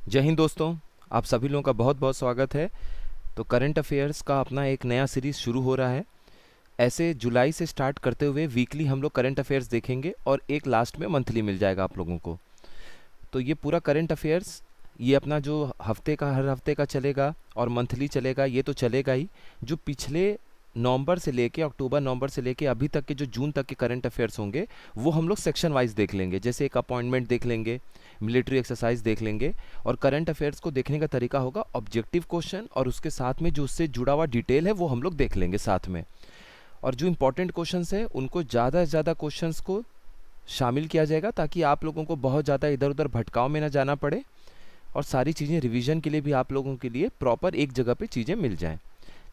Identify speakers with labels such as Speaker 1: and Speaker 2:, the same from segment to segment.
Speaker 1: जय हिंद दोस्तों। आप सभी लोगों का बहुत बहुत स्वागत है। तो करंट अफेयर्स का अपना एक नया सीरीज़ शुरू हो रहा है। ऐसे जुलाई से स्टार्ट करते हुए वीकली हम लोग करंट अफेयर्स देखेंगे और एक लास्ट में मंथली मिल जाएगा आप लोगों को। तो ये पूरा करंट अफेयर्स ये अपना जो हफ्ते का हर हफ्ते का चलेगा और मंथली चलेगा, ये तो चलेगा ही। जो पिछले नवंबर से लेके अक्टूबर नवंबर से लेके अभी तक के जो जून तक के करंट अफेयर्स होंगे वो हम लोग सेक्शन वाइज देख लेंगे। जैसे एक अपॉइंटमेंट देख लेंगे, मिलिट्री एक्सरसाइज देख लेंगे। और करंट अफेयर्स को देखने का तरीका होगा ऑब्जेक्टिव क्वेश्चन और उसके साथ में जो उससे जुड़ा हुआ डिटेल है वो हम लोग देख लेंगे साथ में। और जो इंपॉर्टेंट क्वेश्चंस है उनको ज़्यादा से ज़्यादा क्वेश्चंस को शामिल किया जाएगा ताकि आप लोगों को बहुत ज़्यादा इधर उधर भटकाव में ना जाना पड़े और सारी चीज़ें रिवीजन के लिए भी आप लोगों के लिए प्रॉपर एक जगह पे चीज़ें मिल जाएं।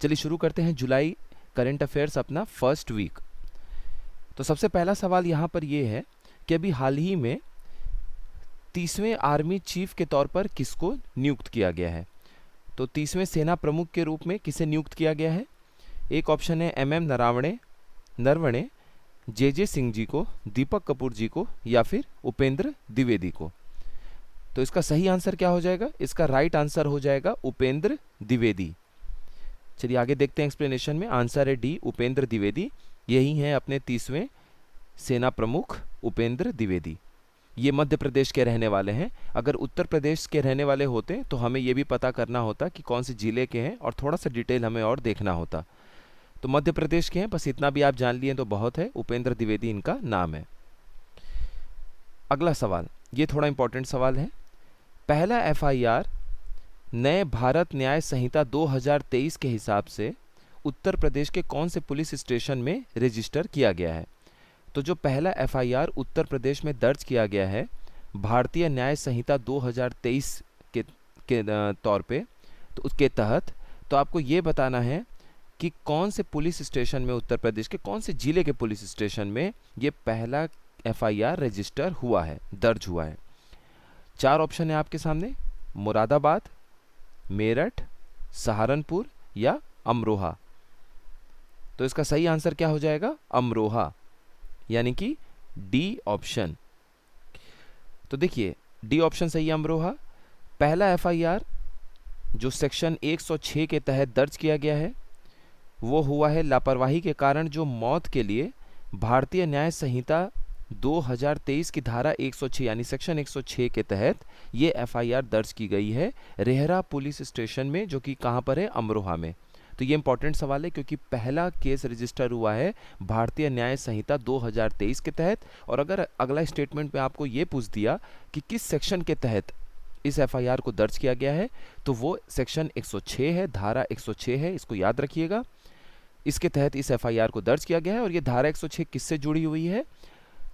Speaker 1: चलिए शुरू करते हैं जुलाई करंट अफेयर्स अपना फर्स्ट वीक। तो सबसे पहला सवाल यहाँ पर ये है कि अभी हाल ही में 30वें आर्मी चीफ के तौर पर किसको नियुक्त किया गया है। तो 30वें सेना प्रमुख के रूप में किसे नियुक्त किया गया है। एक ऑप्शन है MM नरवणे, JJ सिंह जी को, दीपक कपूर जी को, या फिर उपेंद्र द्विवेदी को। तो इसका सही आंसर क्या हो जाएगा? इसका राइट आंसर हो जाएगा उपेंद्र द्विवेदी। चलिए आगे देखते हैं एक्सप्लेनेशन में। आंसर है डी, उपेंद्र द्विवेदी। यही हैं अपने 30वें सेना प्रमुख उपेंद्र द्विवेदी। ये मध्य प्रदेश के रहने वाले हैं। अगर उत्तर प्रदेश के रहने वाले होते तो हमें ये भी पता करना होता कि कौन से ज़िले के हैं और थोड़ा सा डिटेल हमें और देखना होता। तो मध्य प्रदेश के हैं, बस इतना भी आप जान लिए तो बहुत है। उपेंद्र द्विवेदी इनका नाम है। अगला सवाल, ये थोड़ा इंपॉर्टेंट सवाल है। पहला FIR नए भारत न्याय संहिता 2023 के हिसाब से उत्तर प्रदेश के कौन से पुलिस स्टेशन में रजिस्टर किया गया है। तो जो पहला FIR उत्तर प्रदेश में दर्ज किया गया है भारतीय न्याय संहिता 2023 के तौर पे, तो उसके तहत तो आपको ये बताना है कि कौन से पुलिस स्टेशन में, उत्तर प्रदेश के कौन से ज़िले के पुलिस स्टेशन में ये पहला FIR रजिस्टर हुआ है, दर्ज हुआ है। 4 ऑप्शन है आपके सामने, मुरादाबाद, मेरठ, सहारनपुर या अमरोहा। तो इसका सही आंसर क्या हो जाएगा? अमरोहा, यानी कि डी ऑप्शन। तो देखिए डी ऑप्शन सही है, अमरोहा। पहला FIR जो सेक्शन 106 के तहत दर्ज किया गया है वो हुआ है लापरवाही के कारण जो मौत के लिए भारतीय न्याय संहिता 2023 की धारा 106 यानी सेक्शन 106 के तहत ये FIR दर्ज की गई है रेहरा पुलिस स्टेशन में, जो कि कहाँ पर है? अमरोहा में। तो ये इंपॉर्टेंट सवाल है क्योंकि पहला केस रजिस्टर हुआ है भारतीय न्याय संहिता 2023 के तहत। और अगर अगला स्टेटमेंट में आपको ये पूछ दिया कि किस सेक्शन के तहत इस FIR को दर्ज किया गया है, तो वो सेक्शन 106 है, धारा 106 है, इसको याद रखिएगा। इसके तहत इस FIR को दर्ज किया गया है। और ये धारा 106 किससे जुड़ी हुई है?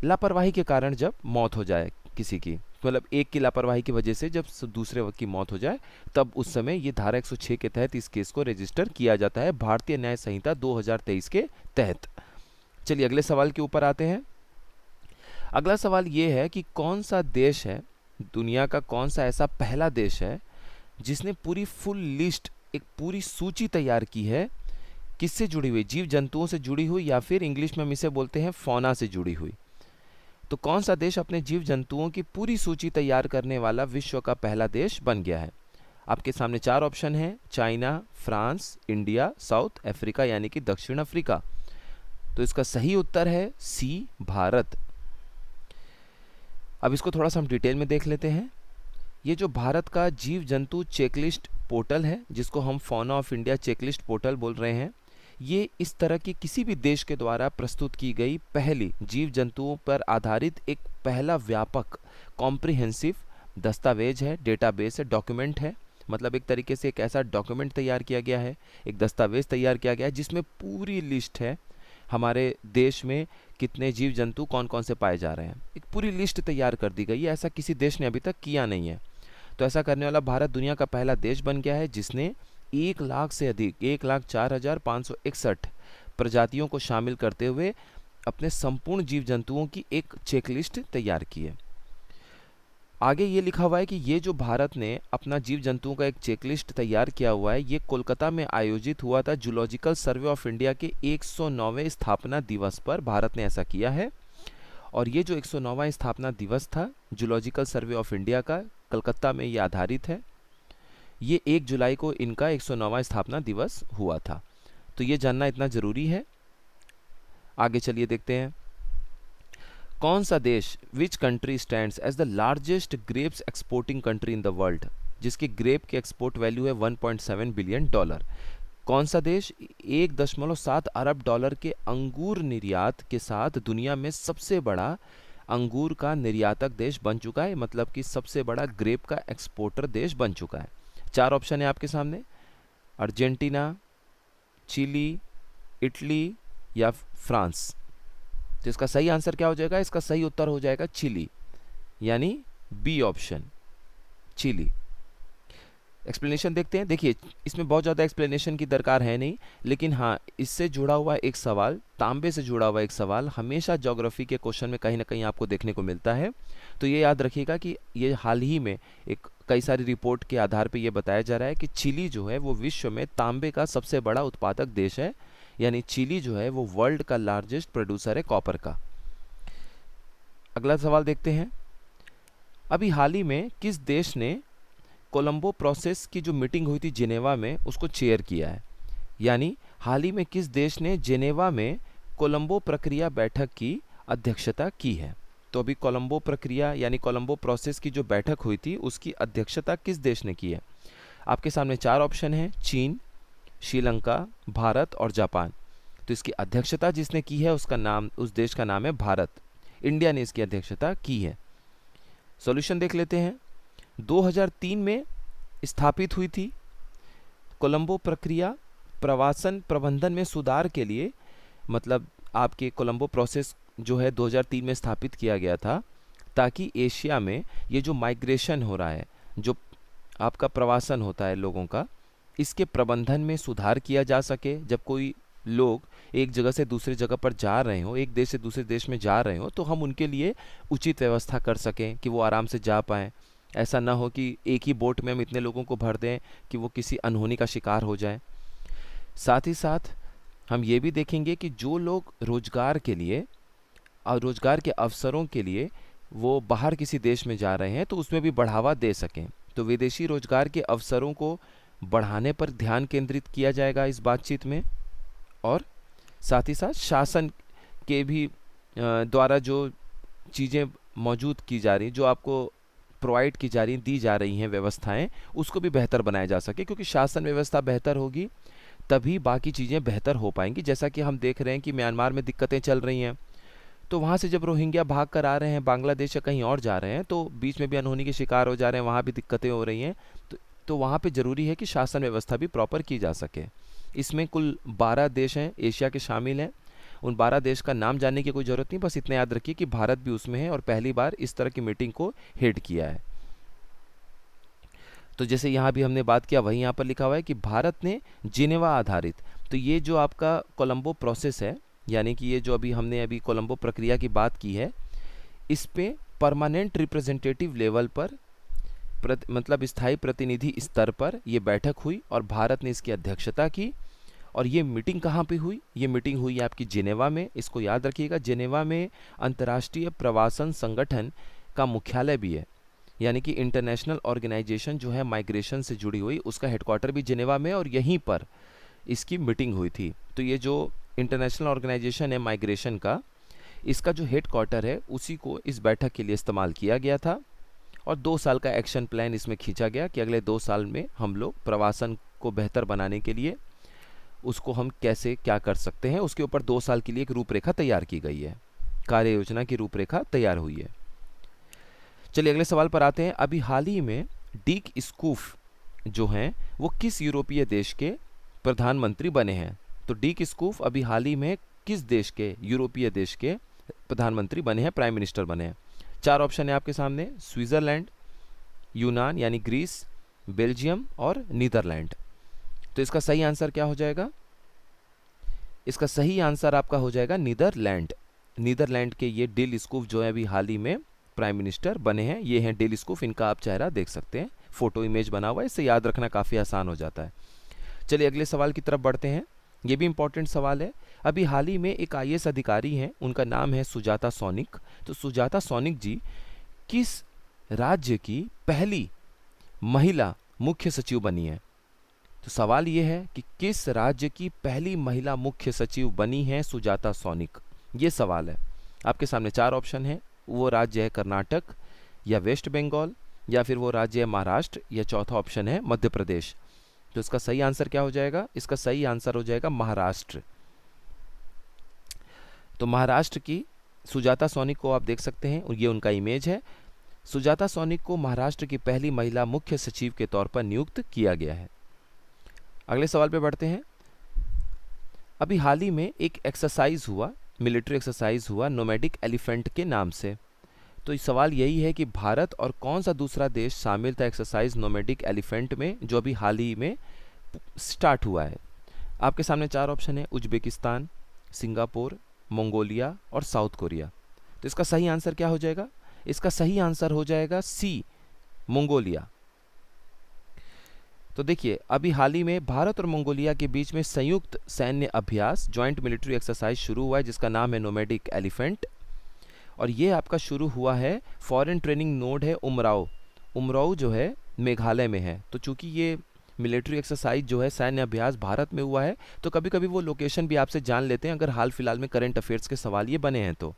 Speaker 1: लापरवाही के कारण जब मौत हो जाए किसी की, मतलब एक की लापरवाही की वजह से जब दूसरे की मौत हो जाए, तब उस समय ये धारा 106 के तहत इस केस को रजिस्टर किया जाता है भारतीय न्याय संहिता 2023 के तहत। चलिए अगले सवाल के ऊपर आते हैं। अगला सवाल ये है कि कौन सा देश है, दुनिया का कौन सा ऐसा पहला देश है जिसने पूरी फुल लिस्ट, एक पूरी सूची तैयार की है, किससे जुड़ी हुई? जीव जंतुओं से जुड़ी हुई, या फिर इंग्लिश में हम इसे बोलते हैं फौना से जुड़ी हुई। तो कौन सा देश अपने जीव जंतुओं की पूरी सूची तैयार करने वाला विश्व का पहला देश बन गया है? आपके सामने 4 ऑप्शन हैं, China, France, India, south Africa यानी कि दक्षिण अफ्रीका। तो इसका सही उत्तर है सी, भारत। अब इसको थोड़ा सा हम डिटेल में देख लेते हैं। ये जो भारत का जीव जंतु चेकलिस्ट पोर्टल है, जिसको हम fauna of India checklist portal बोल रहे हैं, ये इस तरह की किसी भी देश के द्वारा प्रस्तुत की गई पहली जीव जंतुओं पर आधारित एक पहला व्यापक कॉम्प्रिहेंसिव दस्तावेज है, डेटाबेस है, डॉक्यूमेंट है। मतलब एक तरीके से एक ऐसा डॉक्यूमेंट तैयार किया गया है, एक दस्तावेज तैयार किया गया है जिसमें पूरी लिस्ट है हमारे देश में कितने जीव जंतु कौन कौन से पाए जा रहे हैं। एक पूरी लिस्ट तैयार कर दी गई है, ऐसा किसी देश ने अभी तक किया नहीं है। तो ऐसा करने वाला भारत दुनिया का पहला देश बन गया है जिसने 1 लाख से अधिक 1,04,561 प्रजातियों को शामिल करते हुए अपने संपूर्ण जीव जंतुओं की एक चेकलिस्ट तैयार की है। आगे ये लिखा हुआ है कि ये जो भारत ने अपना जीव जंतुओं का एक चेकलिस्ट तैयार किया हुआ है, ये कोलकाता में आयोजित हुआ था जूलॉजिकल सर्वे ऑफ इंडिया के 109वें स्थापना दिवस पर भारत ने ऐसा किया है। और ये जो 109वां स्थापना दिवस था जूलॉजिकल सर्वे ऑफ इंडिया का, कलकत्ता में ये आधारित है। ये 1 जुलाई को इनका 109वां स्थापना दिवस हुआ था। तो ये जानना इतना ज़रूरी है। आगे चलिए देखते हैं। कौन सा देश, which country stands as the largest grapes exporting country in the world, जिसकी ग्रेप की एक्सपोर्ट वैल्यू है $1.7 बिलियन। कौन सा देश 1.7 अरब डॉलर के अंगूर निर्यात के साथ दुनिया में सबसे बड़ा अंगूर का निर्यातक देश बन चुका है, मतलब कि सबसे बड़ा ग्रेप का एक्सपोर्टर देश बन चुका है। 4 ऑप्शन है आपके सामने, अर्जेंटीना, चिली, इटली या फ्रांस। तो इसका सही आंसर क्या हो जाएगा? इसका सही उत्तर हो जाएगा चिली, यानी बी ऑप्शन, चिली। एक्सप्लेनेशन देखते हैं। देखिए, इसमें बहुत ज़्यादा एक्सप्लेनेशन की दरकार है नहीं, लेकिन हाँ, इससे जुड़ा हुआ एक सवाल, तांबे से जुड़ा हुआ एक सवाल हमेशा ज्योग्राफी के क्वेश्चन में कहीं ना कहीं आपको देखने को मिलता है। तो ये याद रखिएगा कि ये हाल ही में एक कई सारी रिपोर्ट के आधार पे ये बताया जा रहा है कि चिली जो है वो विश्व में तांबे का सबसे बड़ा उत्पादक देश है, यानी चिली जो है वो वर्ल्ड का लार्जेस्ट प्रोड्यूसर है कॉपर का। अगला सवाल देखते हैं। अभी हाल ही में किस देश ने कोलंबो प्रोसेस की जो मीटिंग हुई थी जिनेवा में, उसको चेयर किया है? यानी हाल ही में किस देश ने जिनेवा में कोलंबो प्रक्रिया बैठक की अध्यक्षता की है? तो अभी कोलंबो प्रक्रिया यानी कोलंबो प्रोसेस की जो बैठक हुई थी उसकी अध्यक्षता किस देश ने की है? आपके सामने 4 ऑप्शन हैं, चीन, श्रीलंका, भारत और जापान। तो इसकी अध्यक्षता जिसने की है उसका नाम, उस देश का नाम है भारत। इंडिया ने इसकी अध्यक्षता की है। सॉल्यूशन देख लेते हैं। 2003 में स्थापित हुई थी कोलंबो प्रक्रिया प्रवासन प्रबंधन में सुधार के लिए, मतलब आपके कोलंबो प्रोसेस जो है 2003 में स्थापित किया गया था ताकि एशिया में ये जो माइग्रेशन हो रहा है, जो आपका प्रवासन होता है लोगों का, इसके प्रबंधन में सुधार किया जा सके। जब कोई लोग एक जगह से दूसरी जगह पर जा रहे हो, एक देश से दूसरे देश में जा रहे हो, तो हम उनके लिए उचित व्यवस्था कर सकें कि वो आराम से जा पाएँ। ऐसा ना हो कि एक ही बोट में हम इतने लोगों को भर दें कि वो किसी अनहोनी का शिकार हो जाए। साथ ही साथ हम ये भी देखेंगे कि जो लोग रोजगार के लिए और रोजगार के अवसरों के लिए वो बाहर किसी देश में जा रहे हैं तो उसमें भी बढ़ावा दे सकें। तो विदेशी रोजगार के अवसरों को बढ़ाने पर ध्यान केंद्रित किया जाएगा इस बातचीत में। और साथ ही साथ शासन के भी द्वारा जो चीज़ें मौजूद की जा रही, जो आपको प्रोवाइड की जा रही, दी जा रही हैं व्यवस्थाएं, उसको भी बेहतर बनाया जा सके, क्योंकि शासन व्यवस्था बेहतर होगी तभी बाकी चीज़ें बेहतर हो पाएंगी। जैसा कि हम देख रहे हैं कि म्यांमार में दिक्कतें चल रही हैं, तो वहाँ से जब रोहिंग्या भाग कर आ रहे हैं बांग्लादेश या कहीं और जा रहे हैं तो बीच में भी अनहोनी के शिकार हो जा रहे हैं, वहाँ भी दिक्कतें हो रही हैं। तो वहाँ पे ज़रूरी है कि शासन व्यवस्था भी प्रॉपर की जा सके। इसमें कुल 12 देश हैं एशिया के शामिल हैं। उन 12 देश का नाम जानने की कोई ज़रूरत नहीं, बस इतना याद रखिए कि भारत भी उसमें है और पहली बार इस तरह की मीटिंग को हेड किया है। तो जैसे यहाँ भी हमने बात किया, वही यहाँ पर लिखा हुआ है कि भारत ने जिनेवा आधारित, तो ये जो आपका कोलंबो प्रोसेस है, यानी कि ये जो हमने अभी कोलंबो प्रक्रिया की बात की है, इस पे परमानेंट रिप्रेजेंटेटिव लेवल पर मतलब स्थायी प्रतिनिधि स्तर पर ये बैठक हुई और भारत ने इसकी अध्यक्षता की। और ये मीटिंग कहाँ पे हुई? ये मीटिंग हुई आपकी जिनेवा में। इसको याद रखिएगा, जिनेवा में अंतर्राष्ट्रीय प्रवासन संगठन का मुख्यालय भी है, यानी कि इंटरनेशनल ऑर्गेनाइजेशन जो है माइग्रेशन से जुड़ी हुई, उसका हेडक्वार्टर भी जिनेवा में, और यहीं पर इसकी मीटिंग हुई थी। तो ये जो इंटरनेशनल ऑर्गेनाइजेशन है माइग्रेशन का, इसका जो हेडक्वार्टर है उसी को इस बैठक के लिए इस्तेमाल किया गया था। और 2 साल का एक्शन प्लान इसमें खींचा गया कि अगले 2 साल में हम लोग प्रवासन को बेहतर बनाने के लिए उसको हम कैसे क्या कर सकते हैं, उसके ऊपर 2 साल के लिए एक रूपरेखा तैयार की गई है, कार्य योजना की रूपरेखा तैयार हुई है। चलिए अगले सवाल पर आते हैं। अभी हाल ही में डीक स्कूफ जो हैं वो किस यूरोपीय देश के प्रधानमंत्री बने हैं? तो डीक स्कूफ अभी हाल ही में किस देश के, यूरोपीय देश के प्रधानमंत्री बने हैं, प्राइम मिनिस्टर बने हैं? 4 ऑप्शन है आपके सामने, स्विट्जरलैंड, यूनान यानी ग्रीस, बेल्जियम और नीदरलैंड। तो इसका सही आंसर क्या हो जाएगा? इसका सही आंसर आपका हो जाएगा नीदरलैंड। नीदरलैंड के ये डेल स्कूफ जो है अभी हाल ही में प्राइम मिनिस्टर बने हैं। ये हैं डेल स्कूफ, इनका आप चेहरा देख सकते हैं, फोटो इमेज बना हुआ है, इससे याद रखना काफ़ी आसान हो जाता है। चलिए अगले सवाल की तरफ बढ़ते हैं। ये भी इंपॉर्टेंट सवाल है। अभी हाल ही में एक IAS अधिकारी हैं, उनका नाम है सुजाता सौनिक। तो सुजाता सौनिक जी किस राज्य की पहली महिला मुख्य सचिव बनी है? तो सवाल ये है कि किस राज्य की पहली महिला मुख्य सचिव बनी है सुजाता सौनिक, ये सवाल है। आपके सामने 4 ऑप्शन है, वो राज्य है कर्नाटक या वेस्ट बंगाल या फिर वो राज्य है महाराष्ट्र या चौथा ऑप्शन है मध्य प्रदेश। तो इसका सही आंसर क्या हो जाएगा? इसका सही आंसर हो जाएगा महाराष्ट्र। तो महाराष्ट्र की सुजाता सौनिक को आप देख सकते हैं, ये उनका इमेज है। सुजाता सौनिक को महाराष्ट्र की पहली महिला मुख्य सचिव के तौर पर नियुक्त किया गया है। अगले सवाल पे बढ़ते हैं। अभी हाल ही में एक एक्सरसाइज हुआ, मिलिट्री एक्सरसाइज हुआ नोमैडिक एलिफेंट के नाम से। तो इस सवाल यही है कि भारत और कौन सा दूसरा देश शामिल था एक्सरसाइज नोमैडिक एलिफेंट में, जो अभी हाल ही में स्टार्ट हुआ है। आपके सामने 4 ऑप्शन है, उज्बेकिस्तान, सिंगापुर, मंगोलिया और साउथ कोरिया। तो इसका सही आंसर क्या हो जाएगा? इसका सही आंसर हो जाएगा सी, मंगोलिया। तो देखिए, अभी हाल ही में भारत और मंगोलिया के बीच में संयुक्त सैन्य अभ्यास, जॉइंट मिलिट्री एक्सरसाइज शुरू हुआ है, जिसका नाम है नोमैडिक एलिफेंट। और ये आपका शुरू हुआ है, फॉरेन ट्रेनिंग नोड है उमराव। उमराव जो है मेघालय में है। तो चूंकि ये मिलिट्री एक्सरसाइज जो है, सैन्य अभ्यास भारत में हुआ है, तो कभी कभी वो लोकेशन भी आपसे जान लेते हैं, अगर हाल फिलहाल में करंट अफेयर्स के सवाल ये बने हैं। तो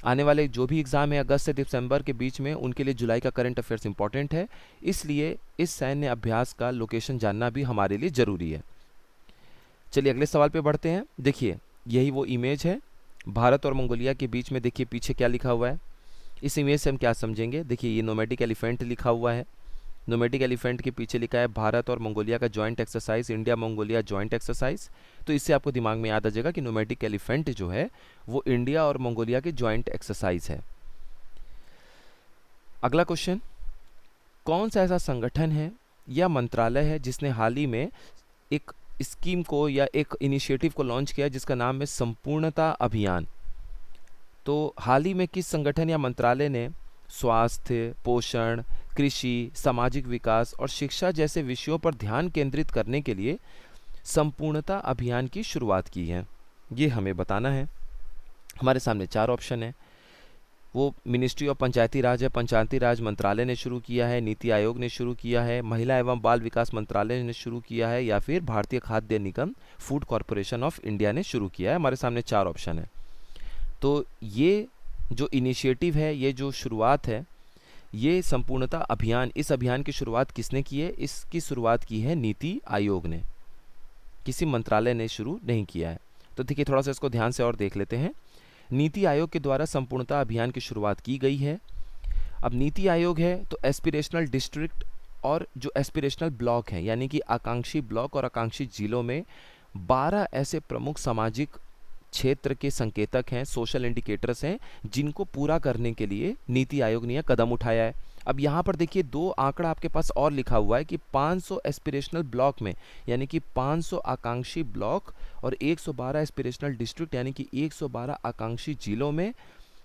Speaker 1: आने वाले जो भी एग्ज़ाम है अगस्त से दिसंबर के बीच में, उनके लिए जुलाई का करंट अफेयर्स इंपॉर्टेंट है, इसलिए इस सैन्य अभ्यास का लोकेशन जानना भी हमारे लिए ज़रूरी है। चलिए अगले सवाल पे बढ़ते हैं। देखिए, यही वो इमेज है भारत और मंगोलिया के बीच में। देखिए पीछे क्या लिखा हुआ है, इस इमेज से हम क्या समझेंगे? देखिए, ये नोमैडिक एलिफेंट लिखा हुआ है। नोमैडिक एलिफेंट के पीछे लिखा है भारत और मंगोलिया का joint exercise, India Mongolia joint exercise. तो इससे आपको दिमाग में याद आ जाएगा कि नोमैडिक एलिफेंट जो है वो इंडिया और मंगोलिया के जॉइंट एक्सरसाइज है। अगला क्वेश्चन, कौन सा ऐसा संगठन है या मंत्रालय है जिसने हाल ही में एक स्कीम को या एक इनिशिएटिव को लॉन्च किया जिसका नाम है संपूर्णता अभियान? तो हाल ही में किस संगठन या मंत्रालय ने स्वास्थ्य, पोषण, कृषि, सामाजिक विकास और शिक्षा जैसे विषयों पर ध्यान केंद्रित करने के लिए संपूर्णता अभियान की शुरुआत की है? ये हमें बताना है। हमारे सामने 4 ऑप्शन है। वो मिनिस्ट्री ऑफ पंचायती राज है, पंचायती राज मंत्रालय ने शुरू किया है, नीति आयोग ने शुरू किया है, महिला एवं बाल विकास मंत्रालय ने शुरू किया है, या फिर भारतीय खाद्य निगम फूड कॉरपोरेशन ऑफ इंडिया ने शुरू किया है। हमारे सामने 4 ऑप्शन है। तो ये जो इनिशिएटिव है, ये जो शुरुआत है, ये संपूर्णता अभियान, इस अभियान की शुरुआत किसने की है? इसकी शुरुआत की है नीति आयोग ने, किसी मंत्रालय ने शुरू नहीं किया है। तो देखिए, थोड़ा सा इसको ध्यान से और देख लेते हैं। नीति आयोग के द्वारा संपूर्णता अभियान की शुरुआत की गई है। अब नीति आयोग है तो एस्पिरेशनल डिस्ट्रिक्ट और जो एस्पिरेशनल ब्लॉक है, यानी कि आकांक्षी ब्लॉक और आकांक्षी जिलों में 12 ऐसे प्रमुख सामाजिक क्षेत्र के संकेतक हैं, सोशल इंडिकेटर्स हैं, जिनको पूरा करने के लिए नीति आयोग ने यह कदम उठाया है। अब यहाँ पर देखिए 2 आंकड़ा आपके पास और लिखा हुआ है कि 500 एस्पिरेशनल ब्लॉक में, यानी कि 500 आकांक्षी ब्लॉक और 112 एस्पिरेशनल डिस्ट्रिक्ट, यानी कि 112 आकांक्षी जिलों में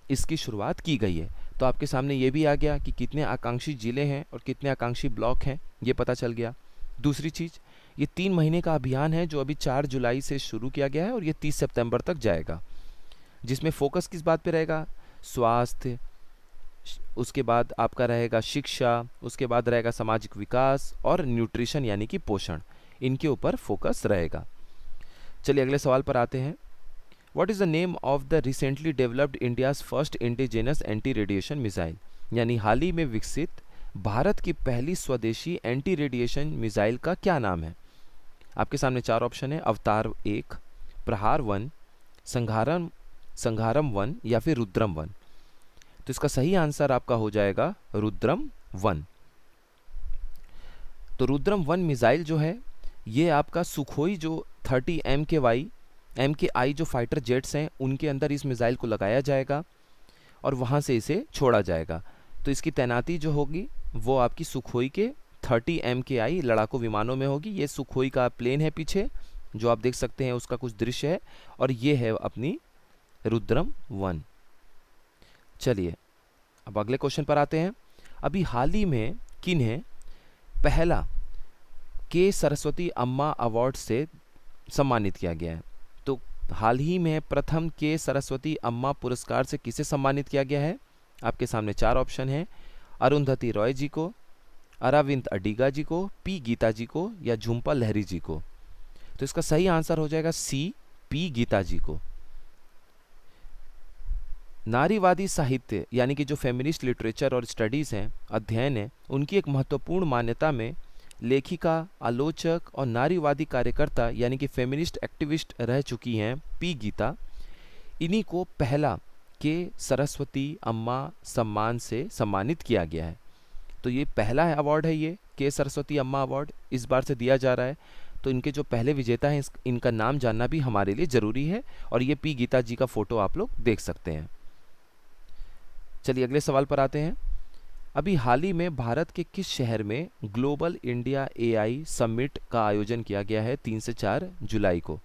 Speaker 1: इसकी शुरुआत की गई है। तो आपके सामने ये भी आ गया कि कितने आकांक्षी जिले हैं और कितने आकांक्षी ब्लॉक हैं, ये पता चल गया। दूसरी चीज़, ये 3 महीने का अभियान है जो अभी 4 जुलाई से शुरू किया गया है और ये 30 सितंबर तक जाएगा, जिसमें फोकस किस बात पे रहेगा? स्वास्थ्य, उसके बाद आपका रहेगा शिक्षा, उसके बाद रहेगा सामाजिक विकास और न्यूट्रिशन यानी कि पोषण, इनके ऊपर फोकस रहेगा। चलिए अगले सवाल पर आते हैं। What is the name of the recently developed India's first indigenous anti radiation missile? यानी हाल ही में विकसित भारत की पहली स्वदेशी एंटी रेडिएशन मिसाइल का क्या नाम है? आपके सामने 4 ऑप्शन है, अवतार 1, प्रहार 1, संघारम 1 या फिर रुद्रम 1। तो इसका सही आंसर आपका हो जाएगा रुद्रम 1। तो रुद्रम 1 मिसाइल जो है, ये आपका सुखोई जो 30 MKI जो फाइटर जेट्स हैं, उनके अंदर इस मिसाइल को लगाया जाएगा और वहाँ से इसे छोड़ा जाएगा। तो इसकी तैनाती जो होगी वो आपकी सुखोई के 30 MKI लड़ाकू विमानों में होगी। ये सुखोई का प्लेन है पीछे जो आप देख सकते हैं, उसका कुछ दृश्य है, और ये है अपनी रुद्रम 1। चलिए अब अगले क्वेश्चन पर आते हैं। अभी हाल ही में किन्हें पहला के सरस्वती अम्मा अवार्ड से सम्मानित किया गया है? तो हाल ही में प्रथम के सरस्वती अम्मा पुरस्कार से किसे सम्मानित किया गया है? आपके सामने 4 ऑप्शन हैं, अरुंधति रॉय जी को, अराविंद अडिगा जी को, पी गीता जी को या झुम्पा लहरी जी को? तो इसका सही आंसर हो जाएगा सी, पी गीता जी को। नारीवादी साहित्य यानी कि जो फेमिनिस्ट लिटरेचर और स्टडीज़ हैं, अध्ययन है, उनकी एक महत्वपूर्ण मान्यता में लेखिका, आलोचक और नारीवादी कार्यकर्ता यानी कि फेमिनिस्ट एक्टिविस्ट रह चुकी हैं पी गीता। इन्हीं को पहला के सरस्वती अम्मा सम्मान से सम्मानित किया गया है। तो ये पहला है अवार्ड है, ये के सरस्वती अम्मा अवार्ड इस बार से दिया जा रहा है। तो इनके जो पहले विजेता हैं इनका नाम जानना भी हमारे लिए ज़रूरी है, और ये पी गीता जी का फ़ोटो आप लोग देख सकते हैं। चलिए अगले सवाल पर आते हैं। अभी हाल ही में भारत के किस शहर में ग्लोबल इंडिया एआई समिट का आयोजन किया गया है 3 से 4 जुलाई को?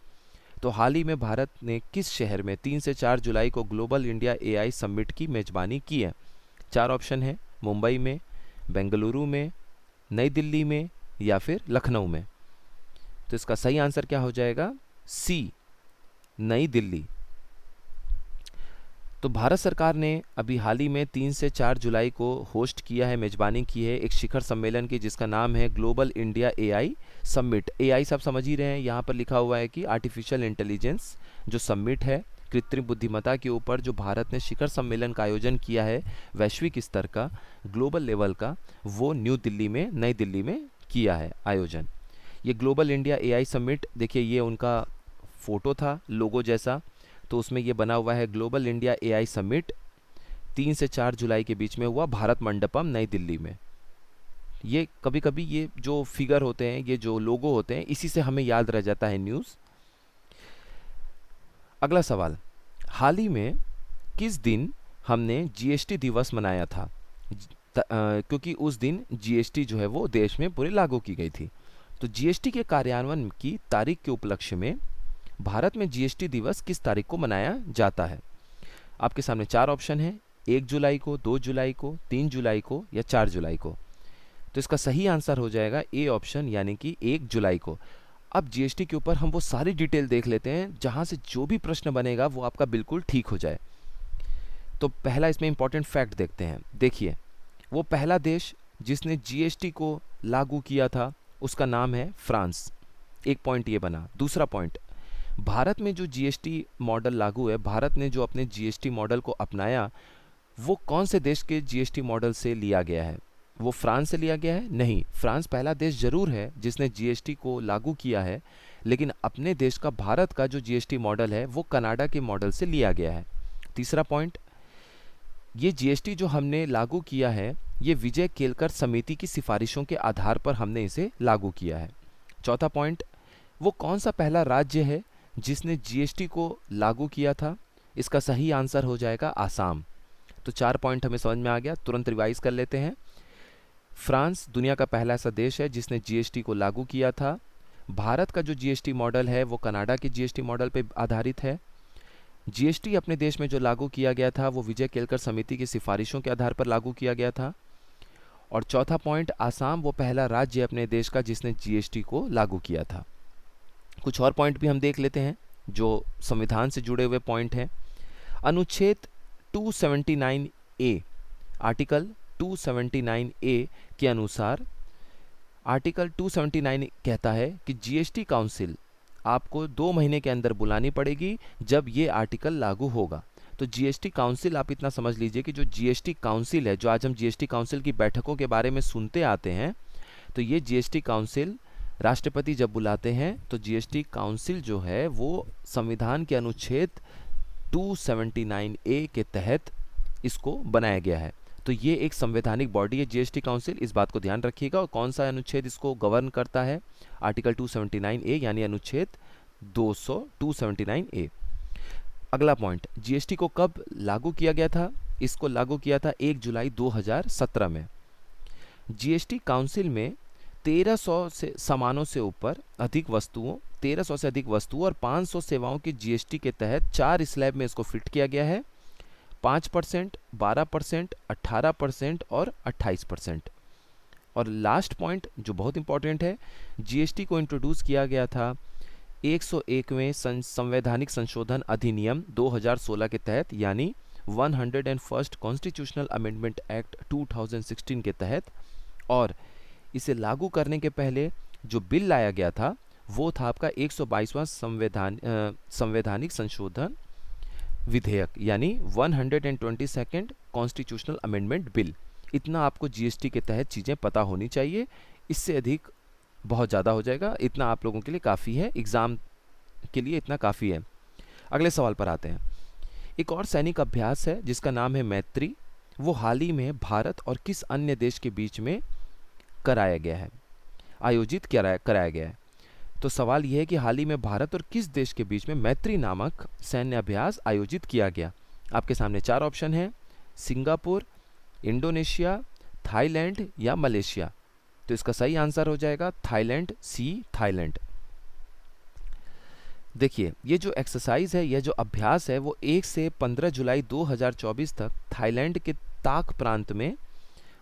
Speaker 1: तो हाल ही में भारत ने किस शहर में 3 से 4 जुलाई को ग्लोबल इंडिया एआई समिट की मेजबानी की है? 4 ऑप्शन है, मुंबई में, बेंगलुरु में, नई दिल्ली में या फिर लखनऊ में। तो इसका सही आंसर क्या हो जाएगा? सी, नई दिल्ली। तो भारत सरकार ने अभी हाल ही में 3 से 4 जुलाई को होस्ट किया है, मेजबानी की है एक शिखर सम्मेलन की जिसका नाम है global India AI summit. AI सब समझ ही रहे हैं, यहाँ पर लिखा हुआ है कि आर्टिफिशियल इंटेलिजेंस जो समिट है, कृत्रिम बुद्धिमत्ता के ऊपर जो भारत ने शिखर सम्मेलन का आयोजन किया है वैश्विक स्तर का, ग्लोबल लेवल का, वो न्यू दिल्ली में, नई दिल्ली में किया है आयोजन। ये ग्लोबल इंडिया एआई समिट, देखिए ये उनका फ़ोटो था लोगो जैसा, तो उसमें ये बना हुआ है ग्लोबल इंडिया एआई समिट 3 से 4 जुलाई के बीच में हुआ भारत मंडपम नई दिल्ली में। ये कभी कभी ये जो फिगर होते हैं, ये जो लोगो होते हैं, इसी से हमें याद रह जाता है न्यूज़। अगला सवाल, हाल ही में किस दिन हमने जीएसटी दिवस मनाया था? क्योंकि उस दिन जीएसटी जो है वो देश में पूरे लागू की गई थी। तो जीएसटी के कार्यान्वयन की तारीख के उपलक्ष्य में भारत में जीएसटी दिवस किस तारीख को मनाया जाता है? आपके सामने 4 ऑप्शन है, 1 जुलाई को, 2 जुलाई को, 3 जुलाई को या 4 जुलाई को। तो इसका सही आंसर हो जाएगा ए ऑप्शन, यानी कि 1 जुलाई को। अब जीएसटी के ऊपर हम वो सारी डिटेल देख लेते हैं जहाँ से जो भी प्रश्न बनेगा वो आपका बिल्कुल ठीक हो जाए। तो पहला इसमें इंपॉर्टेंट फैक्ट देखते हैं। देखिए, वो पहला देश जिसने जीएसटी को लागू किया था उसका नाम है फ्रांस। एक पॉइंट ये बना। दूसरा पॉइंट, भारत में जो जीएसटी मॉडल लागू है, भारत ने जो अपने जीएसटी मॉडल को अपनाया, वो कौन से देश के जीएसटी मॉडल से लिया गया है? वो फ्रांस से लिया गया है? नहीं, फ्रांस पहला देश जरूर है जिसने जीएसटी को लागू किया है, लेकिन अपने देश का, भारत का जो जीएसटी मॉडल है वो कनाडा के मॉडल से लिया गया है। तीसरा पॉइंट, ये जीएसटी जो हमने लागू किया है ये विजय केलकर समिति की सिफारिशों के आधार पर हमने इसे लागू किया है। चौथा पॉइंट, वो कौन सा पहला राज्य है जिसने जीएसटी को लागू किया था? इसका सही आंसर हो जाएगा आसाम। तो 4 पॉइंट हमें समझ में आ गया, तुरंत रिवाइज कर लेते हैं। फ्रांस दुनिया का पहला ऐसा देश है जिसने जीएसटी को लागू किया था। भारत का जो जीएसटी मॉडल है वो कनाडा के जीएसटी मॉडल पर आधारित है। जीएसटी अपने देश में जो लागू किया गया था वो विजय केलकर समिति की सिफारिशों के आधार पर लागू किया गया था। और चौथा पॉइंट, आसाम वो पहला राज्य अपने देश का जिसने जीएसटी को लागू किया था। कुछ और पॉइंट भी हम देख लेते हैं जो संविधान से जुड़े हुए पॉइंट हैं। अनुच्छेद 279 ए, आर्टिकल 279 ए के अनुसार, आर्टिकल 279 कहता है कि जीएसटी काउंसिल आपको 2 महीने के अंदर बुलानी पड़ेगी जब ये आर्टिकल लागू होगा। तो जीएसटी काउंसिल, आप इतना समझ लीजिए कि जो जीएसटी काउंसिल है, जो आज हम जीएसटी काउंसिल की बैठकों के बारे में सुनते आते हैं, तो ये जीएसटी काउंसिल राष्ट्रपति जब बुलाते हैं तो जीएसटी काउंसिल जो है वो संविधान के अनुच्छेद 279 ए के तहत इसको बनाया गया है। तो ये एक संवैधानिक बॉडी है जीएसटी काउंसिल, इस बात को ध्यान रखिएगा। और कौन सा अनुच्छेद इसको गवर्न करता है? आर्टिकल 279 ए, यानी अनुच्छेद 279 ए। अगला पॉइंट, जीएसटी को कब लागू किया गया था? इसको लागू किया था 1 जुलाई 2017 में। जीएसटी काउंसिल में 1300 से सामानों से ऊपर अधिक वस्तुओं, 1300 से अधिक वस्तुओं और 500 सेवाओं की जीएसटी के तहत 4 स्लैब में इसको फिट किया गया है। 5%, 12%, 18% और 28%। और लास्ट पॉइंट जो बहुत इंपॉर्टेंट है, जीएसटी को इंट्रोड्यूस किया गया था 101वें संवैधानिक संशोधन अधिनियम 2016 के तहत, यानी 101st कॉन्स्टिट्यूशनल अमेंडमेंट एक्ट 2016 के तहत, और इसे लागू करने के पहले जो बिल लाया गया था वो था आपका 122वां संवैधानिक संशोधन विधेयक, यानी 122nd कॉन्स्टिट्यूशनल अमेंडमेंट बिल। इतना आपको जीएसटी के तहत चीज़ें पता होनी चाहिए, इससे अधिक बहुत ज़्यादा हो जाएगा, इतना आप लोगों के लिए काफ़ी है, एग्ज़ाम के लिए इतना काफ़ी है। अगले सवाल पर आते हैं। एक और सैनिक अभ्यास है जिसका नाम है मैत्री, वो हाल ही में भारत और किस अन्य देश के बीच में कराया गया है, आयोजित कराया गया है। तो सवाल यह है कि हाल ही में भारत और किस देश के बीच में मैत्री नामक सैन्य अभ्यास आयोजित किया गया। आपके सामने 4 ऑप्शन हैं, सिंगापुर, इंडोनेशिया, थाईलैंड या मलेशिया। तो इसका सही आंसर हो जाएगा थाईलैंड, सी थाईलैंड। देखिए, ये जो एक्सरसाइज है, यह जो अभ्यास है वो 1 से 15 जुलाई 2024 तक थाईलैंड के ताक प्रांत में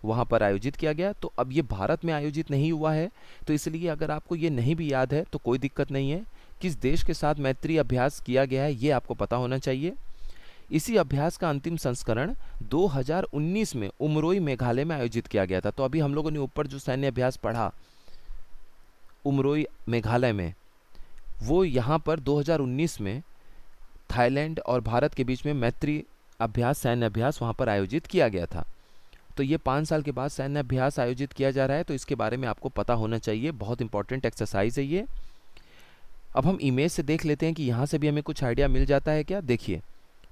Speaker 1: वहाँ पर आयोजित किया गया। तो अब ये भारत में आयोजित नहीं हुआ है, तो इसलिए अगर आपको ये नहीं भी याद है तो कोई दिक्कत नहीं है। किस देश के साथ मैत्री अभ्यास किया गया है ये आपको पता होना चाहिए। इसी अभ्यास का अंतिम संस्करण 2019 में उमरोई मेघालय में आयोजित किया गया था। तो अभी हम लोगों ने ऊपर जो सैन्य अभ्यास पढ़ा उमरोई मेघालय में, वो यहाँ पर 2019 में थाईलैंड और भारत के बीच में मैत्री अभ्यास, सैन्य अभ्यास वहाँ पर आयोजित किया गया था। तो ये 5 साल के बाद सैन्य अभ्यास आयोजित किया जा रहा है, तो इसके बारे में आपको पता होना चाहिए, बहुत इंपॉर्टेंट एक्सरसाइज है ये। अब हम इमेज से देख लेते हैं कि यहाँ से भी हमें कुछ आइडिया मिल जाता है क्या। देखिए,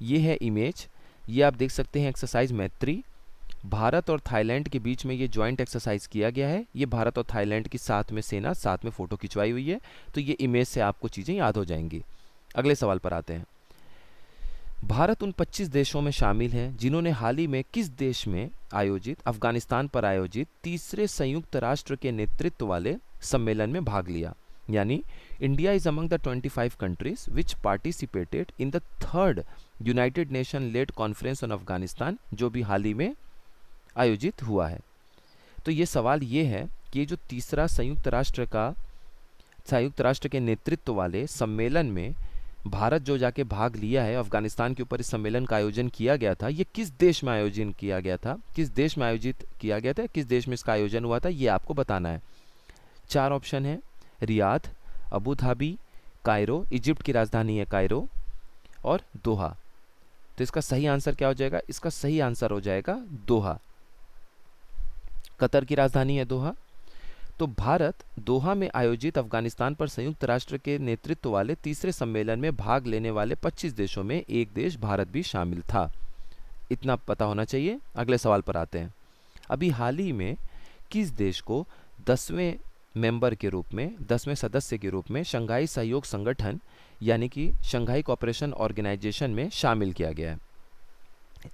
Speaker 1: ये है इमेज, ये आप देख सकते हैं एक्सरसाइज मैत्री, भारत और थाईलैंड के बीच में ये जॉइंट एक्सरसाइज किया गया है। ये भारत और थाईलैंड की साथ में सेना साथ में फ़ोटो खिंचवाई हुई है, तो ये इमेज से आपको चीज़ें याद हो जाएंगी। अगले सवाल पर आते हैं। भारत उन 25 देशों में शामिल है जिन्होंने हाल ही में किस देश में आयोजित, अफगानिस्तान पर आयोजित तीसरे संयुक्त राष्ट्र के नेतृत्व वाले सम्मेलन में भाग लिया। यानी India is among the 25 countries which participated in the 3rd United Nation led conference on Afghanistan, जो भी हाल ही में आयोजित हुआ है। तो ये सवाल ये है कि ये जो तीसरा संयुक्त राष्ट्र के नेतृत्व वाले सम्मेलन में भारत जो जाके भाग लिया है, अफगानिस्तान के ऊपर इस सम्मेलन का आयोजन किया गया था, ये किस देश में आयोजन किया गया था, किस देश में आयोजित किया गया था, किस देश में इसका आयोजन हुआ था, ये आपको बताना है। 4 ऑप्शन है, Riyadh, Abu Dhabi, Cairo, Egypt की राजधानी है कायरो, और दोहा। तो इसका सही आंसर क्या हो जाएगा, इसका सही आंसर हो जाएगा दोहा। कतर की राजधानी है दोहा। तो भारत दोहा में आयोजित अफगानिस्तान पर संयुक्त राष्ट्र के नेतृत्व वाले तीसरे सम्मेलन में भाग लेने वाले 25 देशों में एक देश भारत भी शामिल था, इतना पता होना चाहिए। अगले सवाल पर आते हैं। अभी हाल ही में किस देश को 10वें मेंबर के रूप में, 10वें सदस्य के रूप में शंघाई सहयोग संगठन यानी कि शंघाई कोऑपरेशन ऑर्गेनाइजेशन में शामिल किया गया है।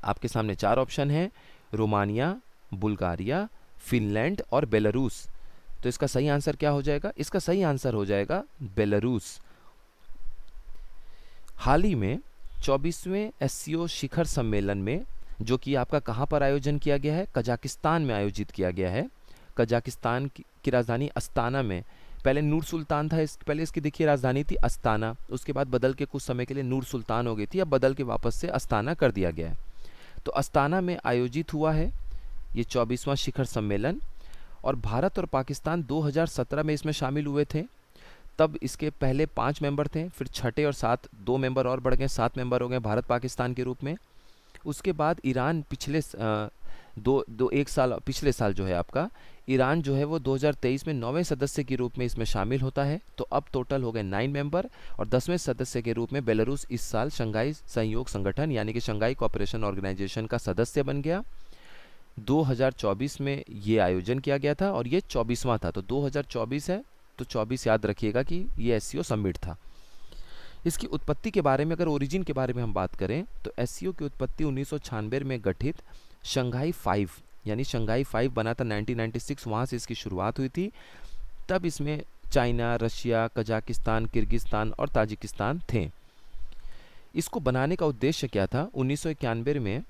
Speaker 1: आपके सामने 4 ऑप्शन हैं, रोमानिया, बुल्गारिया, फिनलैंड और बेलारूस। तो इसका सही आंसर क्या हो जाएगा, इसका सही आंसर हो जाएगा बेलारूस। हाल ही में 24वें एससीओ शिखर सम्मेलन में, जो कि आपका कहाँ पर आयोजन किया गया है, कजाकिस्तान में आयोजित किया गया है। कजाकिस्तान की राजधानी अस्ताना में, पहले नूर सुल्तान था, पहले इसकी देखिए राजधानी थी अस्ताना, उसके बाद बदल के कुछ समय के लिए नूर सुल्तान हो गई थी, अब बदल के वापस से अस्ताना कर दिया गया है। तो अस्ताना में आयोजित हुआ है ये 24वां शिखर सम्मेलन, और भारत और पाकिस्तान 2017 में इसमें शामिल हुए थे। तब इसके पहले 5 मेंबर थे, फिर छठे और 7 2 मेंबर और बढ़ गए, 7 मेंबर हो गए भारत पाकिस्तान के रूप में। उसके बाद ईरान पिछले पिछले साल जो है आपका ईरान जो है वो 2023 में 9वें सदस्य के रूप में इसमें शामिल होता है। तो अब टोटल हो गए 9 मेंबर, और 10वें सदस्य के रूप में बेलारूस इस साल शंघाई सहयोग संगठन यानी कि शंघाई कोऑपरेशन ऑर्गेनाइजेशन का सदस्य बन गया। 2024 में ये आयोजन किया गया था और ये 24वां था, तो 2024 है, तो 24 याद रखिएगा कि ये एससीओ समिट था। इसकी उत्पत्ति के बारे में, अगर ओरिजिन के बारे में हम बात करें, तो एससीओ की उत्पत्ति 1996 में गठित शंघाई 5 यानी शंघाई 5 बना था 1996, वहाँ से इसकी शुरुआत हुई थी। तब इसमें चाइना, रशिया, कजाकिस्तान, किर्गिस्तान और ताजिकिस्तान थे। इसको बनाने का उद्देश्य क्या था, 1991 में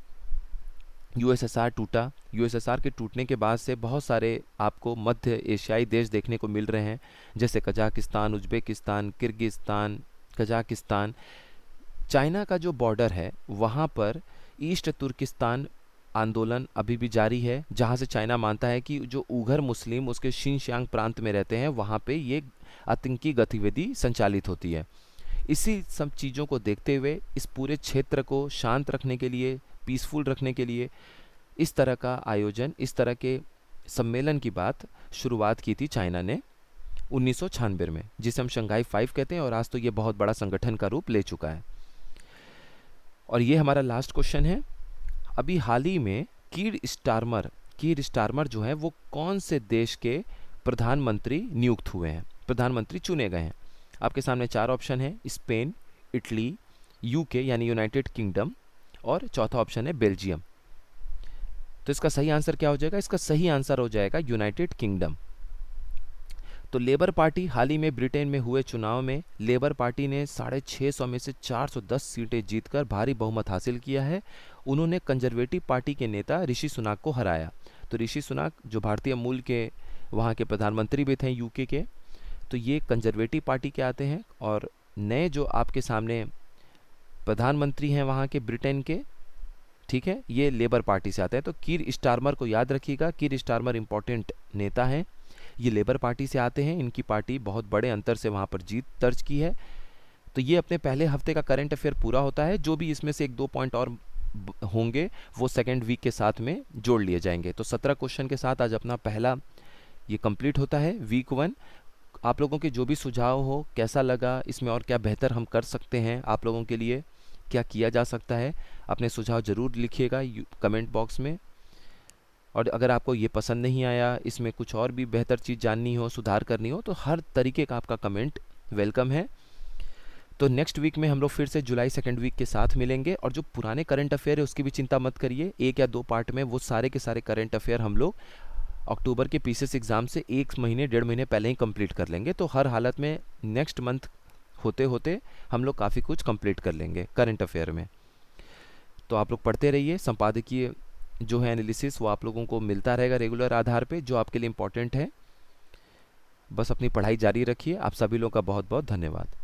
Speaker 1: यूएसएसआर टूटा। यूएसएसआर के टूटने के बाद से बहुत सारे आपको मध्य एशियाई देश देखने को मिल रहे हैं, जैसे Kazakhstan, Uzbekistan, Kyrgyzstan, Kazakhstan. China का जो बॉर्डर है वहाँ पर ईस्ट तुर्किस्तान आंदोलन अभी भी जारी है, जहां से चाइना मानता है कि जो उइघुर मुस्लिम उसके शिनजियांग प्रांत में रहते हैं, वहां पे ये आतंकी गतिविधि संचालित होती है। इसी सब चीज़ों को देखते हुए इस पूरे क्षेत्र को शांत रखने के लिए, पीसफुल रखने के लिए इस तरह का आयोजन, इस तरह के सम्मेलन की बात शुरुआत की थी चाइना ने 1996 में, जिसे हम शंघाई 5 कहते हैं, और आज तो ये बहुत बड़ा संगठन का रूप ले चुका है। और ये हमारा लास्ट क्वेश्चन है। अभी हाल ही में कीर स्टारमर जो है वो कौन से देश के प्रधानमंत्री नियुक्त हुए हैं, प्रधानमंत्री चुने गए हैं? आपके सामने 4 ऑप्शन है, स्पेन, इटली, यूके यानी यूनाइटेड किंगडम, और चौथा ऑप्शन है बेल्जियम। तो इसका सही आंसर क्या हो जाएगा? इसका सही आंसर हो जाएगा यूनाइटेड किंगडम। तो लेबर पार्टी हाल ही में ब्रिटेन में हुए चुनाव में लेबर पार्टी ने 650 में से 410 सीटें जीतकर भारी बहुमत हासिल किया है। उन्होंने कंजर्वेटिव पार्टी के नेता ऋषि सुनाक को हराया। तो ऋषि सुनाक जो भारतीय मूल के वहाँ के प्रधानमंत्री भी थे यूके के, तो ये कंजर्वेटिव पार्टी के आते हैं। और नए जो आपके सामने प्रधानमंत्री हैं वहाँ के ब्रिटेन के, ठीक है, ये लेबर पार्टी से आते हैं। तो कीर स्टारमर को याद रखिएगा, कीर स्टारमर इंपॉर्टेंट नेता हैं, ये लेबर पार्टी से आते हैं। इनकी पार्टी बहुत बड़े अंतर से वहाँ पर जीत दर्ज की है। तो ये अपने पहले हफ्ते का करंट अफेयर पूरा होता है। जो भी इसमें से 1-2 पॉइंट और होंगे वो सेकेंड वीक के साथ में जोड़ लिए जाएंगे। तो 17 क्वेश्चन के साथ आज अपना पहला ये कंप्लीट होता है वीक 1। आप लोगों के जो भी सुझाव हो, कैसा लगा, इसमें और क्या बेहतर हम कर सकते हैं, आप लोगों के लिए क्या किया जा सकता है, अपने सुझाव ज़रूर लिखिएगा कमेंट बॉक्स में। और अगर आपको ये पसंद नहीं आया, इसमें कुछ और भी बेहतर चीज़ जाननी हो, सुधार करनी हो, तो हर तरीके का आपका कमेंट वेलकम है। तो नेक्स्ट वीक में हम लोग फिर से जुलाई सेकेंड वीक के साथ मिलेंगे। और जो पुराने करंट अफेयर है उसकी भी चिंता मत करिए, 1 या 2 पार्ट में वो सारे के सारे करंट अफेयर हम लोग अक्टूबर के पीसीएस एग्ज़ाम से 1 महीने 1.5 महीने पहले ही कंप्लीट कर लेंगे। तो हर हालत में नेक्स्ट मंथ होते होते हम लोग काफ़ी कुछ कंप्लीट कर लेंगे करंट अफेयर में। तो आप लोग पढ़ते रहिए, संपादकीय जो है एनालिसिस वो आप लोगों को मिलता रहेगा रेगुलर आधार पे, जो आपके लिए इम्पोर्टेंट है। बस अपनी पढ़ाई जारी रखिए। आप सभी लोगों का बहुत बहुत धन्यवाद।